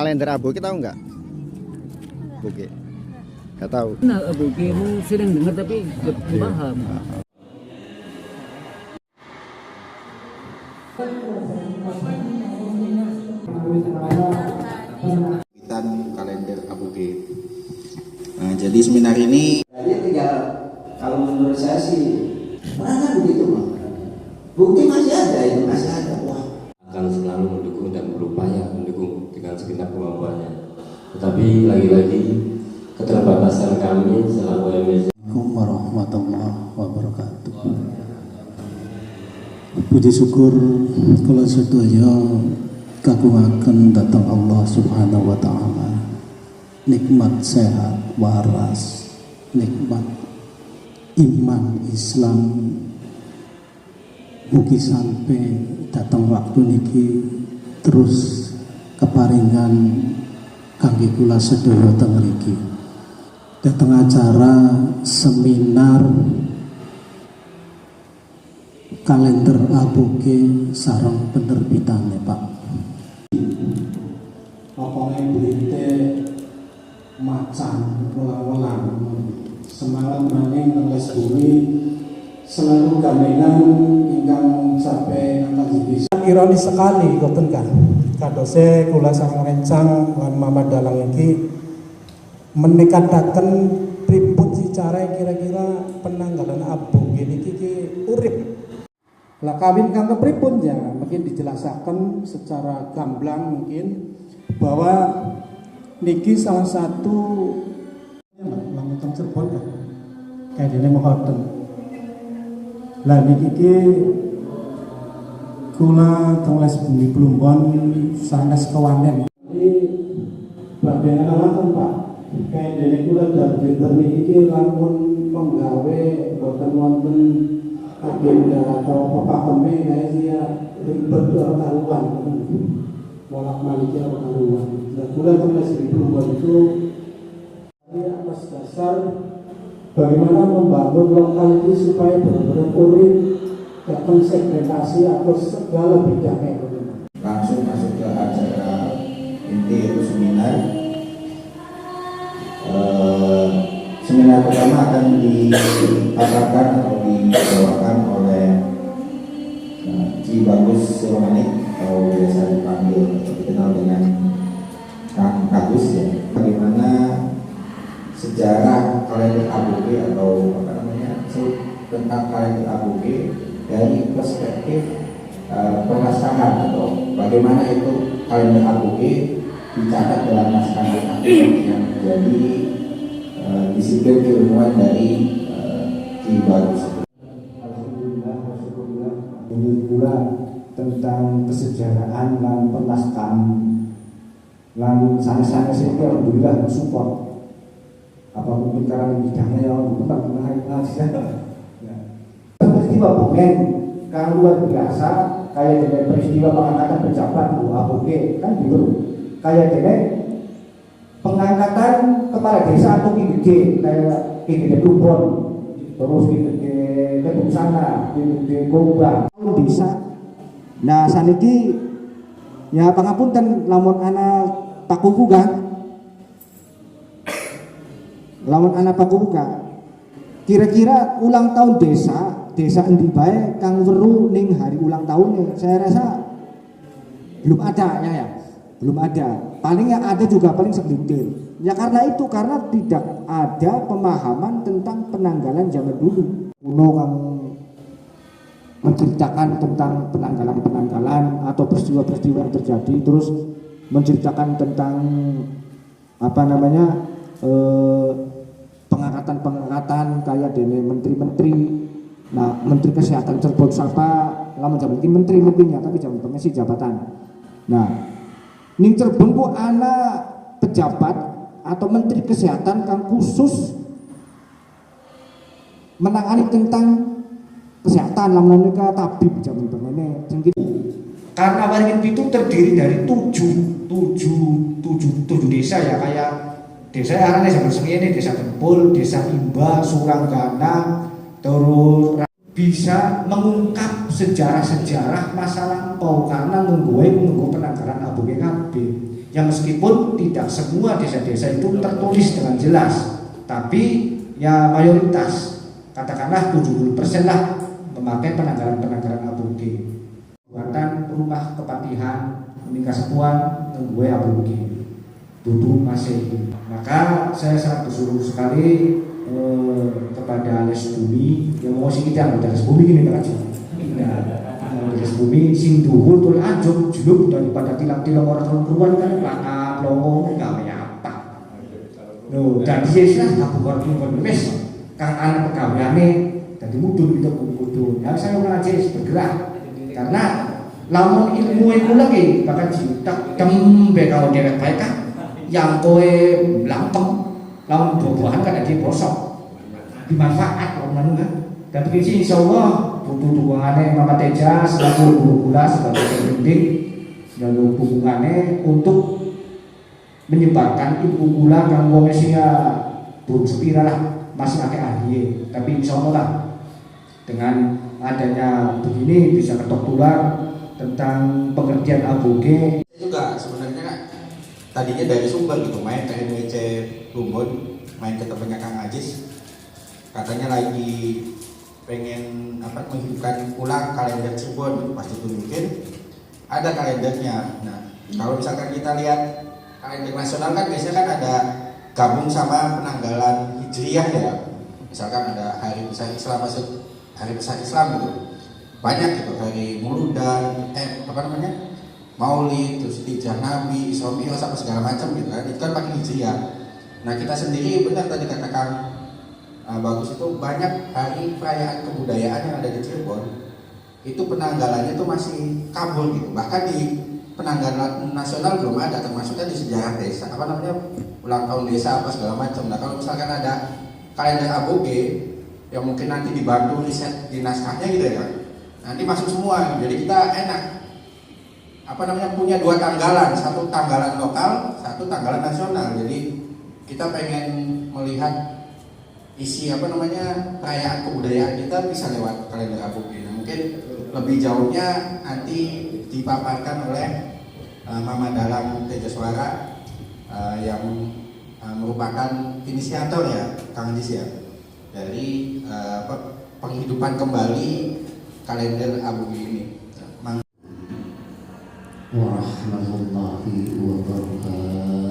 kalender aboge tahu nggak? Aboge. Nggak tahu. Nah, aboge sering dengar tapi nggak paham. Kalender aboge. Nah, jadi seminar ini tinggal, kalau menurut saya sih mana begitu Bang. Bukti masih ada, itu masih ada. Wah, akan selalu mendukung dan berupaya mendukung dengan segenap kemampuannya. Tetapi lagi-lagi keterbatasan kami selaku MSC. Assalamualaikum warahmatullahi wabarakatuh. Puji syukur kula sedaya kagungaken dhateng Allah Subhanahu wa taala. Nikmat sehat waras, nikmat iman Islam, mugi sampai datang waktu niki terus keparingan kangge kula sedaya teng mriki. Datang acara seminar kalender aboge sareng penerbitannya Pak. Pokoknya berita macan ulang-ulang semangat maning ngeles bumi selalu gamenan ingkang sampai ngangkat bisa. Ironis sekali ngoten kan. Kadose kula sareng rencang Muhammad Dalang iki menekadaken pripun si cara kira-kira penanggalan aboge niki ki urip. Lah kawin kang kepripun ya mungkin dijelaskan secara gamblang mungkin bahwa niki salah satu lamun teng Cirebon kan kayak dene mengkoten. Lah niki ki kula teng les bumi Plumbon sanes kewanen. Iki bagian alasan Pak. Kayak dene kula dan pinter niki lamun penggawe boten wonten agenda atau pepakeme kayak dia ribet karuan. Bolak-balik karuan. Dan kula teng les bumi Plumbon itu atas dasar bagaimana membangun lokal itu supaya benar-benar urip, gak segmentasi atau segala bidang ekonomi. langsung masuk ke acara inti yaitu seminar. Seminar pertama akan dipaparkan atau dibawakan oleh Ki Bagus Siromanik atau biasa dipanggil atau dikenal dengan Kang Bagus ya. Bagaimana sejarah kalender aboge atau apa namanya tentang kalender aboge dari perspektif penaskahan atau bagaimana itu kalender aboge dicatat dalam naskah yang menjadi disiplin keilmuan dari Ki Bagus. Alhamdulillah, syukurlah. Ini pula tentang kesejarahan dan penaskahan. Dan sanes-sanes itu alhamdulillah support. Apa mungkin karena bidangnya yang bukan menarik saja. Peristiwa Bogen kan luar biasa, kayak dengan peristiwa pengangkatan pejabat aboge kan gitu. Kayak dengan pengangkatan kepala desa atau Ki Gede Plumbon, terus Ki Gede Kebuksana, Ki Gede Gombang desa. Nah saniki ya pangapunten lamun anak pakubuga, lamun anak pakubuga. Kira-kira ulang tahun desa endi bae kang weru ning hari ulang tahunnya, saya rasa belum ada ya. Belum ada. Paling yang ada juga paling segelintir. Ya karena itu, karena tidak ada pemahaman tentang penanggalan zaman dulu. Kuno kang menceritakan tentang penanggalan atau peristiwa-peristiwa yang terjadi, terus menceritakan tentang apa namanya pengangkatan kayak dene menteri-menteri. Nah, menteri kesehatan Cirebon siapa? Lama zaman ini menteri mungkin ya, tapi zaman masih jabatan. Nah, ning Cirebon ku ana pejabat atau menteri kesehatan kang khusus menangani tentang kesehatan lamun nika tabib jaman bengene jengki. Karena Waringin itu terdiri dari tujuh desa ya, kayak desa arane zaman sengene, desa Tempul, desa Imba, Suranggana, terus bisa mengungkap sejarah-sejarah masa lampau karena nunggu penanggalan aboge kabeh. yang meskipun tidak semua desa-desa itu tertulis dengan jelas, tapi ya mayoritas, katakanlah 70% lah memakai penanggalan aboge. Buatan rumah kepatihan menikah sepuan gue aboge Dudu Masehi. Maka saya sangat bersyukur sekali kepada Les Bumi yang mau sih kita anggota Les Bumi gini kan Les Bumi sing dhuwur tur anjung junub daripada tilang-tilang orang keruan kan langap longo gawe apa. Loh, dan di sini kabupaten wis kang anak pegawaiane dadi mudun itu mudun. Ya saya ngaji bergerak karena lamun ilmu iku lagi bakal jitak tembe kalau dewek bae kan yang kowe mlampeng lamun buah-buahan kan ada bosok dimanfaat lamun kan. Dan begini insyaallah butuh dukungannya Mama Teja selaku guru gula sebagai pembimbing dan dukungannya untuk menyebarkan ilmu gula kang wong sia belum sepira lah masih akeh ahli, tapi insyaallah lah dengan adanya begini bisa ketok tular tentang pengertian aboge. Juga sebenarnya tadinya dari sumber gitu, main ke NWC Lumbon, main ke temannya Kang Ajis, katanya lagi pengen menghidupkan ulang kalender Cirebon, pasti tunjukin ada kalendernya. Nah, kalau misalkan kita lihat kalender nasional kan biasanya kan ada gabung sama penanggalan Hijriah ya. Misalkan ada hari besar Islam, maksud hari besar Islam gitu. Banyak gitu, hari Muludan, Maulid, terus Hijrah Nabi, Isra Mi'raj apa segala macam gitu kan. Itu kan pakai Hijriah. Nah, kita sendiri benar tadi katakan bagus itu banyak hari perayaan kebudayaan yang ada di Cirebon itu penanggalannya itu masih kabur gitu, bahkan di penanggalan nasional belum ada, termasuknya di sejarah desa ulang tahun desa apa segala macam. Nah, kalau misalkan ada kalender aboge yang mungkin nanti dibantu riset di naskahnya gitu ya, nanti masuk semua, jadi kita enak punya dua tanggalan, satu tanggalan lokal, satu tanggalan nasional. Jadi kita pengen melihat isi perayaan kebudayaan kita bisa lewat kalender aboge. Nah, mungkin lebih jauhnya nanti dipaparkan oleh Mama Dalam Teja Suara yang merupakan inisiator ya Kang Ajis ya dari penghidupan kembali kalender aboge ini. Warahmatullahi wabarakatuh.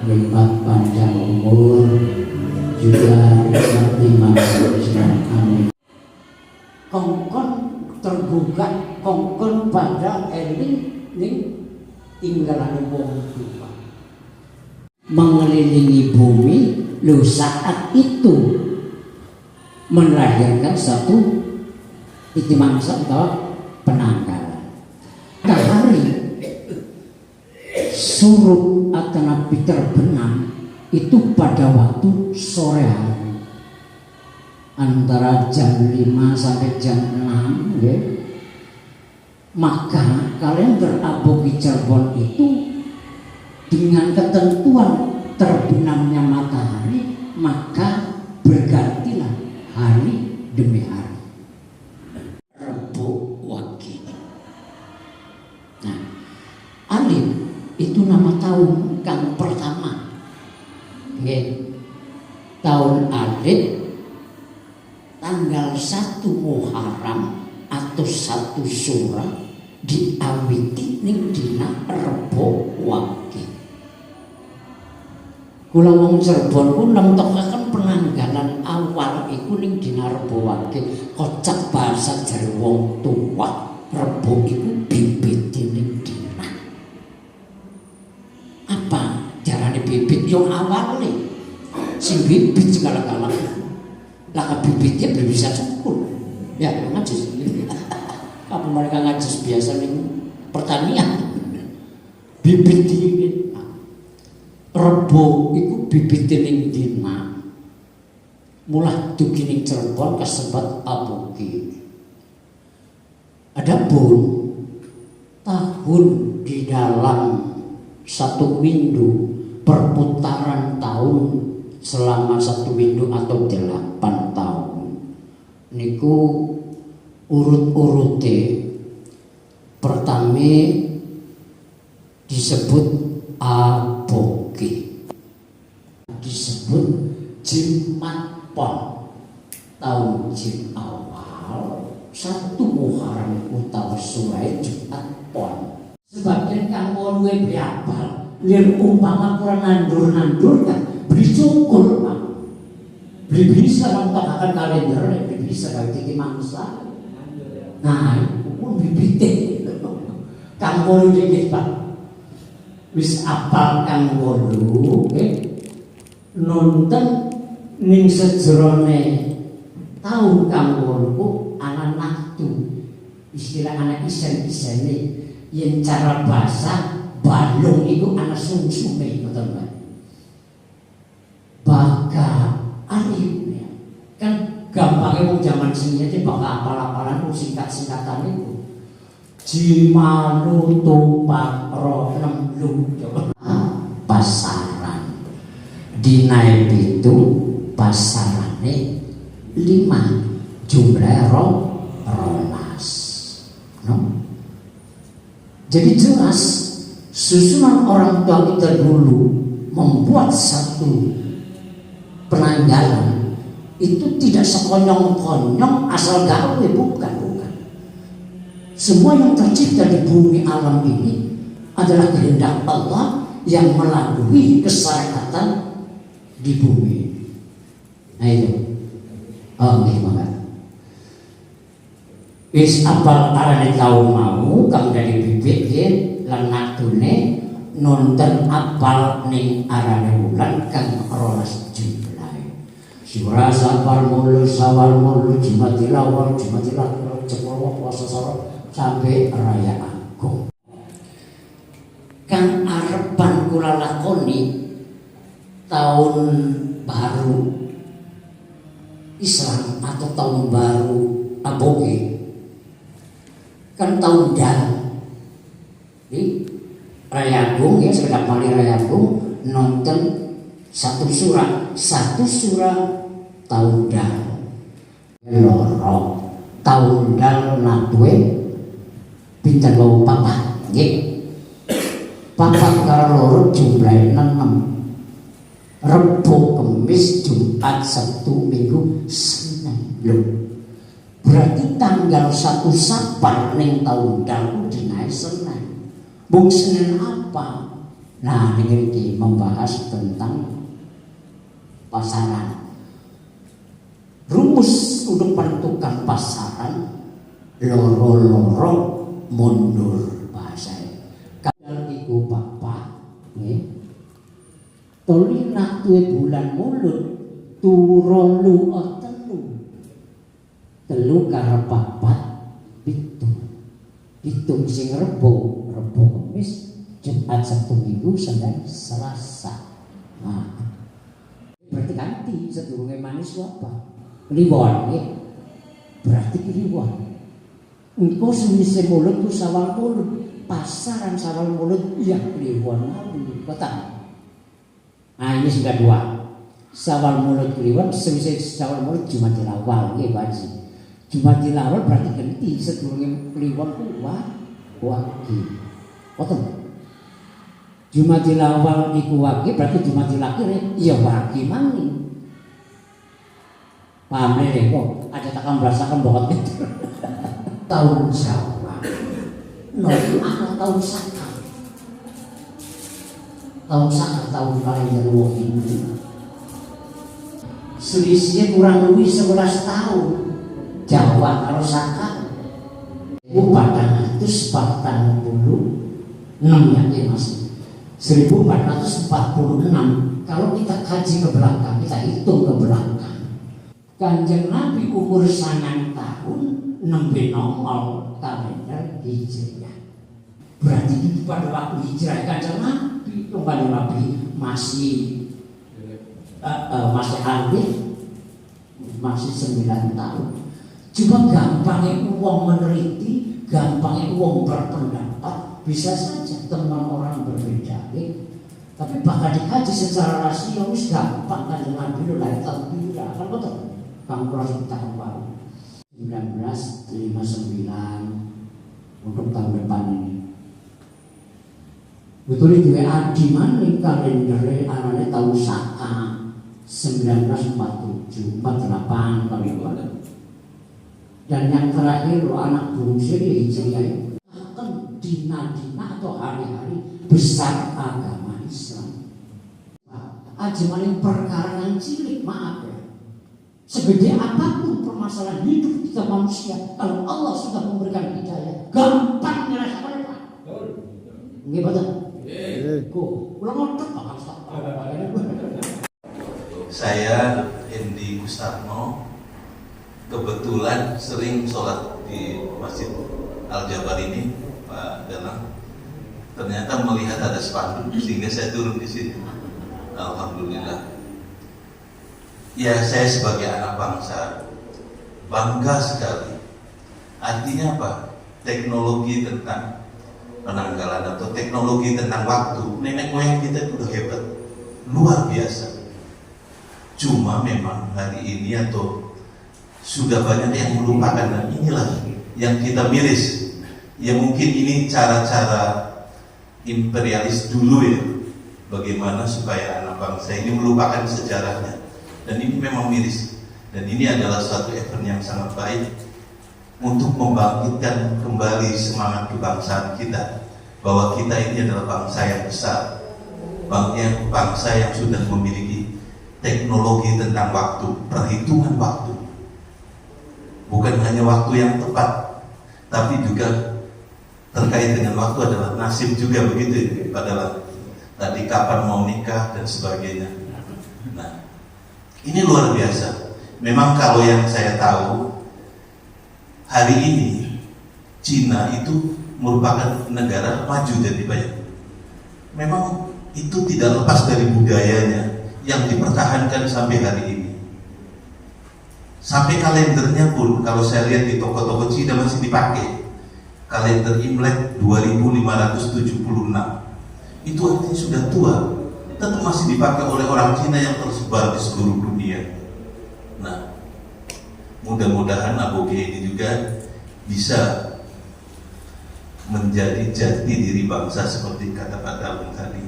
Lipat panjang umur juga seperti manusia kami. Kongkon tergugat, kongkon pada eling ning tinggalan wong tua mengelilingi bumi. Lu saat itu melahirkan satu itimangsa atau penanggalan. Hari surut atau nabi terbenam itu pada waktu sore hari antara jam 5 sampai jam 6 ya. Maka kalender aboge Cirebon itu dengan ketentuan terbenamnya matahari maka bergantilah hari demi hari. Rebo Wage. Nah, Alim itu nama tahun kang pertama. Nggih. Tahun Alif tanggal 1 Muharram atau 1 Syura diawiti ning dina Rebo Wage. Kula wong Cirebon ku nemtokaken penanggalan awal iku ning dina Rebo Wage. Kocak bahasa jare wong tuwa, Rebo iku bibit ning dina. Apa jarane bibit yang awal nih? Si bibit segala-galanya. Lah bibitnya belum bisa cukup. Ya ngajis. Apa mereka ngajis biasa nih pertanian? Bibit ini. Rebo iku bibit ning dina. Mulah dugi ning Cirebon kasebat aboge. Adapun tahun di dalam satu windu perputaran tahun selama satu windu atau 8 tahun niku urut-urute Pertama disebut aboge, disebut Jimat Pon tahun Jim awal 1 Muharram utawa sore Jumat Pon. Sebagian kang luwe berapal lir umpama kurang nandur kan beli cukul Pak, beli bisa menggunakan kalender, beli bisa kali tinggi mangsa. Nah itu pun bibite kang wolu dikit Pak, wis apal kang wolu nonton ning sejerone tahu kang wolu anak naktu, istilah anak isen-isene yang cara bahasa balung itu anak sungsume betul Pak. Baka alif ya. Kan gampangnya mau zaman sini aja baka apal-apalan singkat-singkatan itu. Jimalu tumpak roh nemlu pasaran. Dinaik itu pasarannya 5 jumlah rolas. No? Jadi jelas susunan orang tua kita dulu membuat satu penanggalan itu tidak sekonyong-konyong asal gawe, bukan. Semua yang tercipta di bumi alam ini adalah kehendak Allah yang melalui kesyariatan di bumi. Nah itu. Oh, nih banget. Wis apal arane tau mau kang dari bibit ye lan naktune nonton apal ning arane wulan kang 12 Julai. Surah Safar mulu Sawal mulu Jumatil Awal Jumatil Akhir Cepolo puasa sore sampai Raya Agung. Kang arepan kula lakoni tahun baru Islam atau tahun baru aboge kan tahun dalam di Raya Agung ya, sekedar kali Raya Agung nonton satu surah tahun dalam loro tahun dalam natwe pinten wau papa nggih papa karo loro jumlahe 6 Rebo Kemis Jumat Sabtu Minggu Senin lho. Berarti tanggal 1 Safar ning tahun dalu dinae Senin. Bung Senin apa? Nah, ini membahas tentang pasaran. Rumus untuk menentukan pasaran loro-loro mundur bahasa. Kadang iku papa, nggih. Toli natue bulan mulut turolu telu karo papat pitu sing Rebo Kemis Jumat Sabtu Minggu Senin Selasa. Nah, berarti ganti sedurunge manis apa? Kliwon nggih. Berarti kliwon. Engko semisal mulut ku sawal mulut, pasaran sawal mulut ya kliwon mawon. Kota. Nah, ini sudah 2. Sawal mulut kliwon semisal sawal mulut Jumatil Awal nggih, Pak Haji. Jumatil Awal berarti ganti sedurunge kliwon ku wagi. Koten. Jumatil Awal iku wagi berarti Jumatil Akhir ya wagi maning. Paham nih kok ada takkan merasakan bahwa itu tahun Syawal. Nah, tahun Saka. Tahun Saka tahun kalender wong Hindu. Selisihnya kurang lebih 11 tahun. Jawa kalau Saka 1446 ya Mas. 1446. Kalau kita kaji ke belakang, kita hitung ke belakang. Kanjeng Nabi umur 9 tahun nembe nongol kalender Hijriah. Berarti pada waktu Hijrah Kanjeng Nabi, Kanjeng Nabi masih aktif, masih 9 tahun. Cuma gampangnya uang meneliti, gampangnya uang berpendapat, bisa saja teman orang berbeda. Tapi bahkan dikaji secara rasionis gampang. Kanjeng Nabi itu lahir tahun pira, kan betul? Kamu kurang tahun baru 1959 untuk tahun depan ini. Betul itu adi maning kalender anane tahun saka 1947 48 kali itu. Dan yang terakhir anak bungsu Hijriah akan dina-dina atau hari-hari besar agama Islam. Aji maning perkara yang cilik, maaf ya. Segede apapun permasalahan hidup kita manusia, kalau Allah sudah memberikan hidayah, gampang dirasakan Pak. Nggih betul. Kok ulang otot Pak. Saya Hendi Gustarno, kebetulan sering sholat di Masjid Al-Jabar ini, Pak Danang. Ternyata melihat ada spanduk sehingga saya turun di sini. Alhamdulillah. Ya, saya sebagai anak bangsa bangga sekali. Artinya apa? Teknologi tentang penanggalan atau teknologi tentang waktu, nenek moyang kita itu udah hebat, luar biasa. Cuma memang hari ini atau sudah banyak yang melupakan, dan inilah yang kita miris. Ya mungkin ini cara-cara imperialis dulu ya, bagaimana supaya anak bangsa ini melupakan sejarahnya. Dan ini memang miris. Dan ini adalah suatu event yang sangat baik untuk membangkitkan kembali semangat kebangsaan kita, bahwa kita ini adalah bangsa yang besar, bangsa yang sudah memiliki teknologi tentang waktu, perhitungan waktu. Bukan hanya waktu yang tepat, tapi juga terkait dengan waktu adalah nasib juga, begitu adalah tadi kapan mau nikah dan sebagainya. Nah, ini luar biasa. Memang kalau yang saya tahu, hari ini Cina itu merupakan negara maju jadi banyak. Memang itu tidak lepas dari budayanya yang dipertahankan sampai hari ini. Sampai kalendernya pun kalau saya lihat di toko-toko Cina masih dipakai. Kalender Imlek 2576. Itu artinya sudah tua, tetap masih dipakai oleh orang Cina yang tersebar di seluruh dunia. Nah, mudah-mudahan ABOGE ini juga bisa menjadi jati diri bangsa seperti kata Pak Dalung tadi.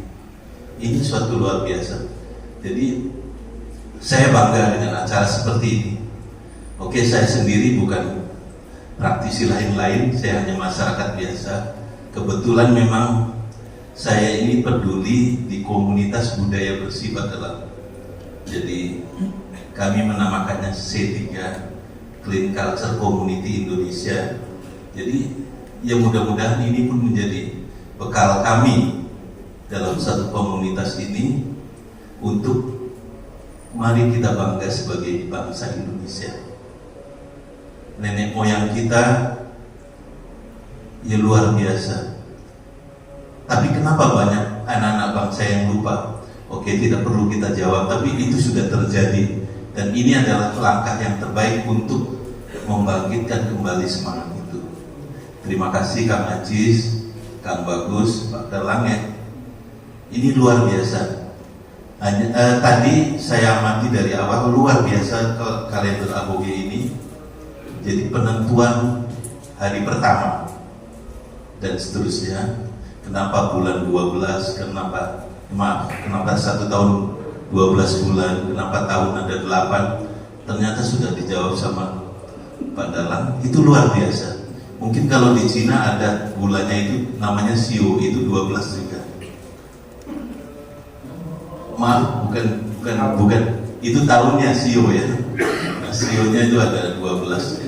Ini suatu luar biasa. Jadi saya bangga dengan acara seperti ini. Oke, saya sendiri bukan praktisi lain-lain, saya hanya masyarakat biasa. Kebetulan memang saya ini peduli di komunitas budaya bersifat dalam. Jadi kami menamakannya C3, Clean Culture Community Indonesia. Jadi ya mudah-mudahan ini pun menjadi bekal kami dalam satu komunitas ini untuk mari kita bangga sebagai bangsa Indonesia. Nenek moyang kita ya luar biasa. Tapi kenapa banyak anak-anak bangsa yang lupa? Oke, tidak perlu kita jawab, tapi itu sudah terjadi. Dan ini adalah langkah yang terbaik untuk membangkitkan kembali semangat itu. Terima kasih Kang Ajis, Kang Bagus, Pak Terlange. Ini luar biasa. Tadi saya amati dari awal, luar biasa kalender ABOGE ini. Jadi penentuan hari pertama dan seterusnya. Kenapa bulan 12, kenapa 1 tahun 12 bulan, kenapa tahun ada 8, ternyata sudah dijawab sama Pak Dalang. Itu luar biasa. Mungkin kalau di Cina ada bulannya itu namanya Sio, itu 12 juga. Maaf, bukan itu tahunnya Sio ya. Nah, Sionya itu ada 12.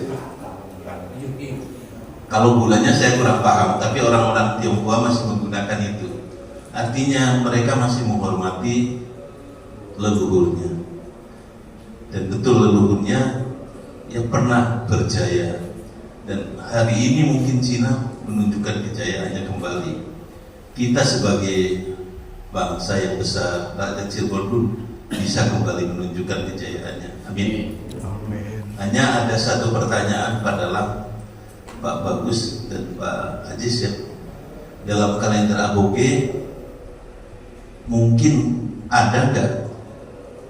Kalau bulannya saya kurang paham, tapi orang-orang Tionghoa masih menggunakan itu. Artinya mereka masih menghormati leluhurnya. Dan betul leluhurnya yang pernah berjaya. Dan hari ini mungkin Cina menunjukkan kejayaannya kembali. Kita sebagai bangsa yang besar, rakyat Cirebon pun bisa kembali menunjukkan kejayaannya. Amin. Hanya ada satu pertanyaan pada Pak Bagus dan Pak Ajis ya. Dalam kalender ABOGE mungkin ada nggak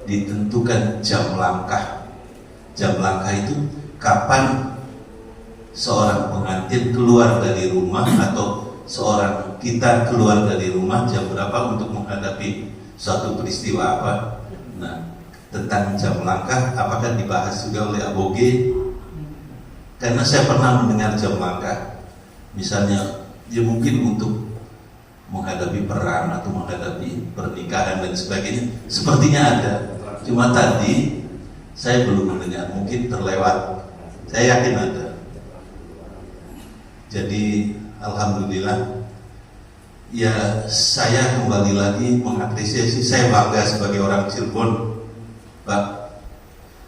ditentukan jam langkah? Jam langkah itu kapan seorang pengantin keluar dari rumah atau seorang kita keluar dari rumah jam berapa untuk menghadapi suatu peristiwa apa. Nah, tentang jam langkah apakah dibahas juga oleh Aboge? Karena saya pernah mendengar jam langkah, misalnya ya mungkin untuk menghadapi perang atau menghadapi pernikahan dan sebagainya, sepertinya ada. Cuma tadi saya belum mendengar, mungkin terlewat. Saya yakin ada. Jadi alhamdulillah, ya saya kembali lagi mengapresiasi. Saya bangga sebagai orang Cirebon, Pak.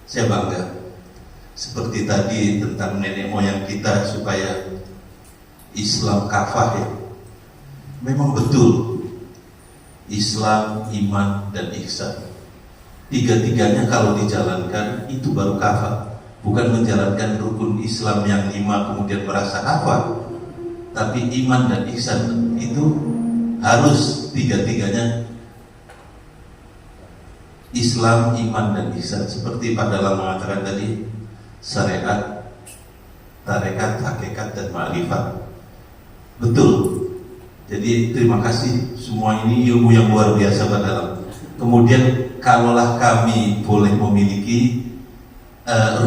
Saya bangga. Seperti tadi tentang nenek moyang kita supaya Islam kafah, ya. Memang betul, Islam, iman, dan ihsan, tiga-tiganya kalau dijalankan itu baru kafah. Bukan menjalankan rukun Islam yang 5 kemudian merasa kafah, tapi iman dan ihsan itu harus tiga-tiganya, Islam, iman, dan ihsan. Seperti Pak Dalam mengatakan tadi, syariat, tarekat, hakikat, dan ma'rifat. Betul. Jadi terima kasih, semua ini ilmu yang luar biasa Pak Dalam. Kemudian kalaulah kami boleh memiliki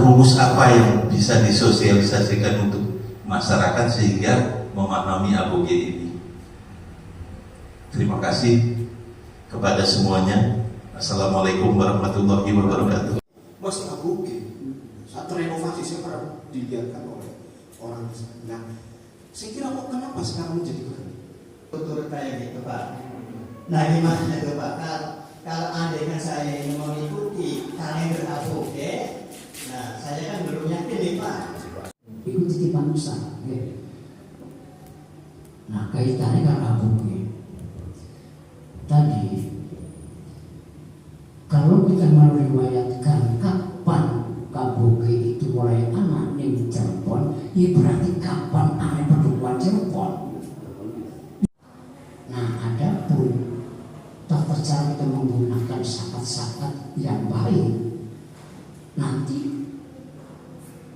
rumus apa yang bisa disosialisasikan untuk masyarakat sehingga memahami Aboge ini. Terima kasih kepada semuanya. Assalamualaikum warahmatullahi wabarakatuh. Mas Aboge saat renovasi saya pernah dilihatkan oleh orang di sana. Nah, saya kira kok kenapa sekarang menjadi begini? Betul kayak gitu Pak. Nah gimana tuh Pak? Kalau andaikan saya ingin mengikuti kalender Aboge, nah saya kan belum yakin nih Pak. Itu titipan besar, ya. Nah kaitannya kan Aboge tadi, kalau kita meriwayatkan kapan Aboge itu mulai anak ning Cirebon, ya berarti kapan anak pertemuan Cirebon. Nah ada pun tata cara kita menggunakan sakat-sakat yang baik, nanti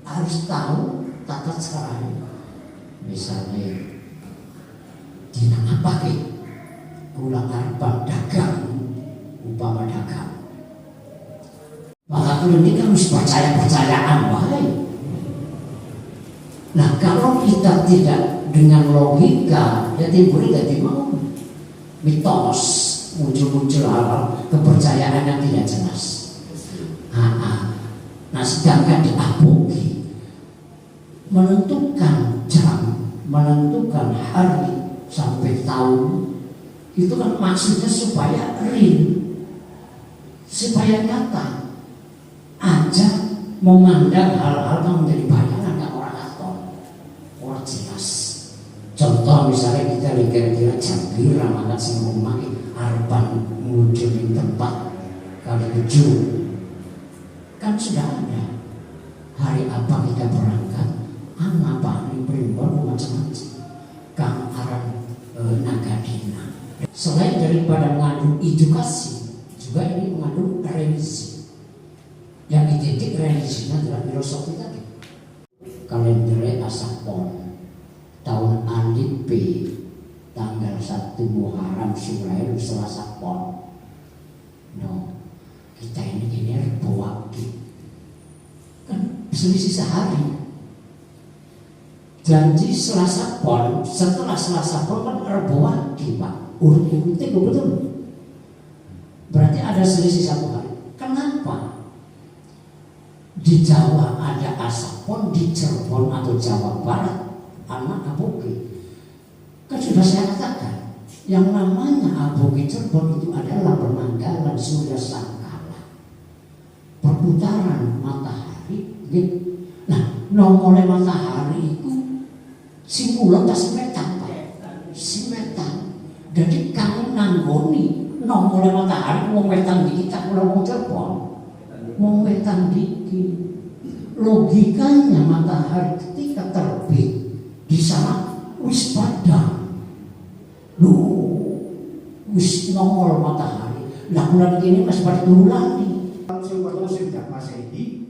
harus tahu tata caranya. Misalnya dina apa ke ulang arbang dagang, umpama dagang, maka ini kan harus percaya-percayaan baik. Nah kalau kita tidak dengan logika, ya timbulnya jadi mau mitos, muncul-muncul hal kepercayaan yang tidak jelas. Nah sedangkan di Aboge menentukan jam, menentukan hari sampai tahun, itu kan maksudnya supaya real, supaya nyata. Aja memandang hal-hal yang menjadi bayangan kan orang atau orang jelas. Contoh misalnya kita kira-kira jam pira mangkat sing memakai arban muncul di tempat kali 7 kan sudah ada. Hari apa kita berangkat, apa ini primbon macam-macam kang aran nagadina. Selain daripada mengandung edukasi, juga ini mengandung religi. Yang identik relisinya adalah filosofi tadi. Kalender Asapon tahun Alif B tanggal 1 Muharram Surail Selasa Pon. No, kita ini Rebo Wage kan selisih sehari. Janji Selasa Pon, setelah Selasa Pon kan Rebo Wage Pak. Urut-urutnya betul. Berarti ada selisih 1 hari. Kenapa? Di Jawa ada Asapon, di Cirebon atau Jawa Barat anak Aboge. Kan sudah saya katakan, yang namanya Aboge Cirebon itu adalah penanggalan Surya Sangkala, perputaran matahari. Gitu. Nah, nomornya matahari itu simpulan tak simetan, simetan. Jadi kami nanggoni nomornya matahari mau wetan di kita kalau Cirebon. Mewetan dikit. Logikanya matahari ketika terbit di sana wis padang. Wis nongol matahari. Lah bulan ini masih pada turun lagi. Musim Masehi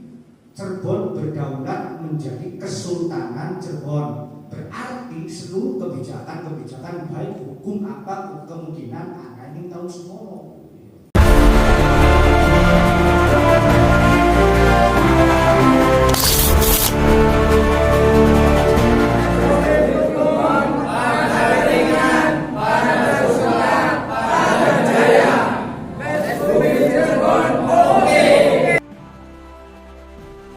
Cirebon berdaulat menjadi Kesultanan Cirebon. Berarti seluruh kebijakan baik hukum apa kemungkinan ana ini tahun semono.